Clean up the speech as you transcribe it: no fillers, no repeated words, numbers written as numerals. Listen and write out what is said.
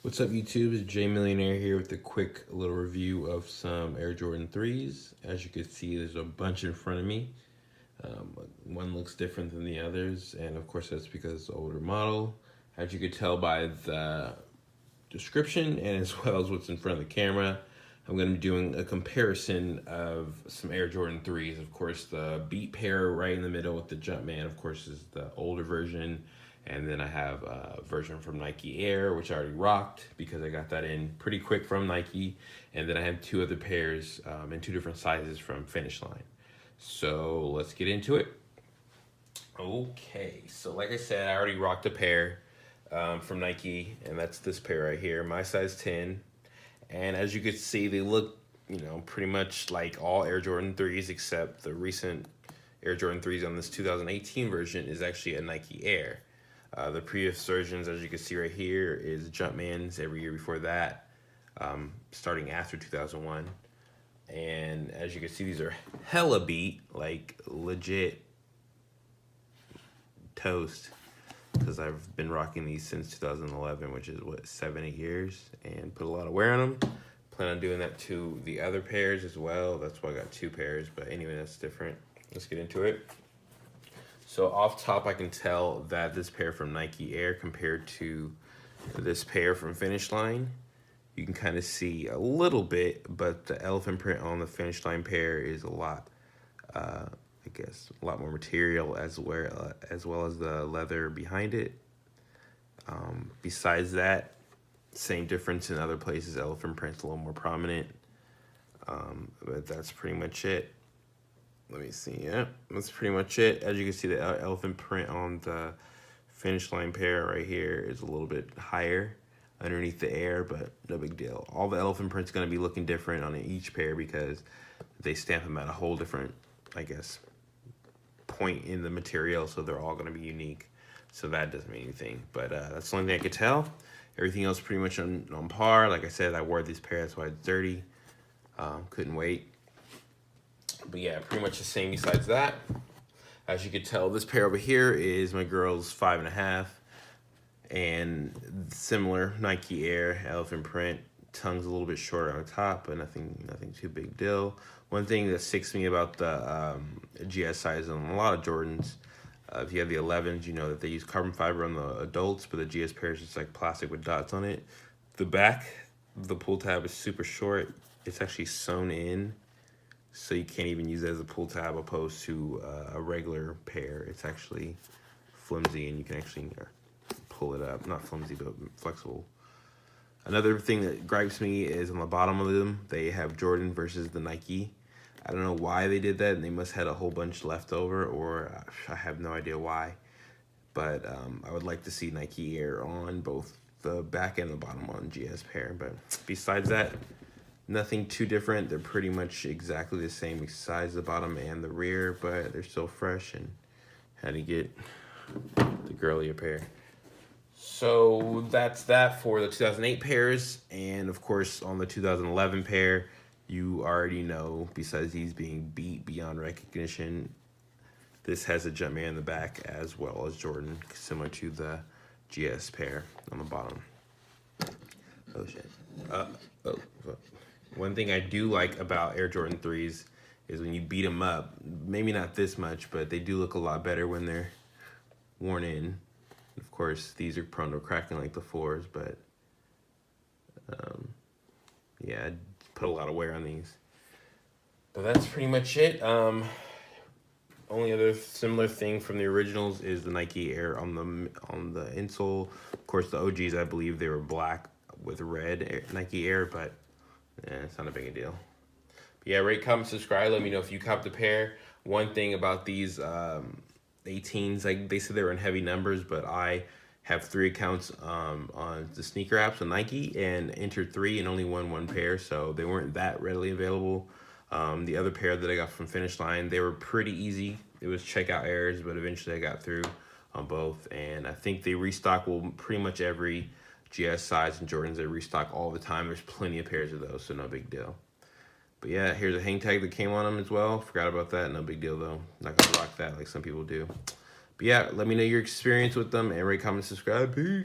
What's up YouTube, it's J Millionaire here with a quick little review of some Air Jordan 3s. As you can see, there's a bunch in front of me. One looks different than the others, and of course that's because it's an older model. As you could tell by the description and as well as what's in front of the camera, I'm going to be doing a comparison of some Air Jordan 3s. Of course, the Beat pair right in the middle with the Jumpman, of course, is the older version. And then I have a version from Nike Air, which I already rocked because I got that in pretty quick from Nike. And then I have two other pairs in two different sizes from Finish Line. So let's get into it. Okay, so like I said, I already rocked a pair from Nike, and that's this pair right here, my size 10. And as you can see, they look, pretty much like all Air Jordan 3s, except the recent Air Jordan 3s on this 2018 version is actually a Nike Air. The previous versions, as you can see right here, is Jumpman's every year before that, starting after 2001. And as you can see, these are hella beat, like legit toast, because I've been rocking these since 2011, which is what, 7-8 years, and put a lot of wear on them. Plan on doing that to the other pairs as well. That's why I got two pairs, but anyway, that's different. Let's get into it. So off top, I can tell that this pair from Nike Air compared to this pair from Finish Line, you can kind of see a little bit, but the elephant print on the Finish Line pair is a lot, I guess, a lot more material as well as the leather behind it. Besides that, same difference in other places. Elephant print's a little more prominent, but that's pretty much it. Let me see, yeah, that's pretty much it. As you can see, the elephant print on the Finish Line pair right here is a little bit higher underneath the Air, but no big deal. All the elephant print's gonna be looking different on each pair because they stamp them at a whole different, I guess, point in the material, so they're all gonna be unique. So that doesn't mean anything, but that's the only thing I could tell. Everything else pretty much on par. Like I said, I wore these pairs, that's why it's dirty. Couldn't wait. But yeah, pretty much the same besides that. As you can tell, this pair over here is my girl's 5.5. And similar Nike Air, elephant print. Tongue's a little bit shorter on the top, but nothing too big deal. One thing that sticks to me about the GS size on a lot of Jordans, if you have the 11s, you know that they use carbon fiber on the adults, but the GS pair is just like plastic with dots on it. The back, the pull tab is super short. It's actually sewn in, so you can't even use it as a pull tab opposed to a regular pair. It's actually flimsy and you can actually pull it up. Not flimsy, but flexible. Another thing that gripes me is on the bottom of them, they have Jordan versus the Nike. I don't know why they did that, and they must have had a whole bunch left over, or I have no idea why. But I would like to see Nike Air on both the back and the bottom on GS pair. But besides that, nothing too different. They're pretty much exactly the same size, the bottom and the rear, but they're still fresh, and had to get the girlier pair. So that's that for the 2008 pairs. And of course, on the 2011 pair, you already know, besides these being beat beyond recognition, this has a Jumpman in the back as well as Jordan, similar to the GS pair on the bottom. Oh shit. One thing I do like about Air Jordan 3s is when you beat them up, maybe not this much, but they do look a lot better when they're worn in. Of course, these are prone to cracking like the 4s, but yeah, I put a lot of wear on these. But that's pretty much it. Only other similar thing from the originals is the Nike Air on the insole. Of course, the OGs, I believe they were black with red Nike Air, but yeah, it's not a big deal. But yeah, rate, comment, subscribe. Let me know if you copped a pair. One thing about these 18s, like they said they were in heavy numbers, but I have 3 accounts on the sneaker apps on Nike and entered 3 and only won 1 pair, so they weren't that readily available. The other pair that I got from Finish Line, they were pretty easy. It was checkout errors, but eventually I got through on both, and I think they restock pretty much every GS size and Jordans. They restock all the time. There's plenty of pairs of those, so no big deal. But yeah, here's a hang tag that came on them as well. Forgot about that. No big deal though. Not gonna rock that like some people do. But yeah, let me know your experience with them and rate, comment, subscribe. Peace.